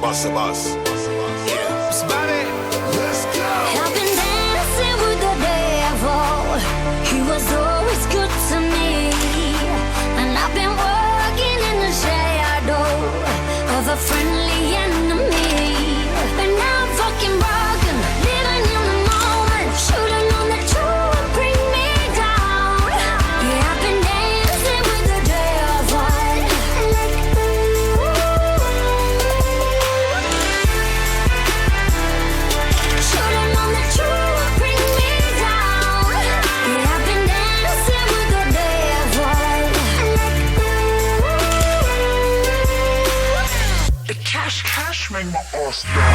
Bossa boss. Yeah. Spotty. Let's go. I've been dancing with the devil. He was always good to me. And I've been working in the shadow of a friendly enemy. But now I'm fucking broken, living in the moment, shooting on the truth would bring me down. Yeah, I've been dancing with the devil. Shooting on the truth would bring me down. Yeah, I've been dancing with the devil. The cash make my ass down.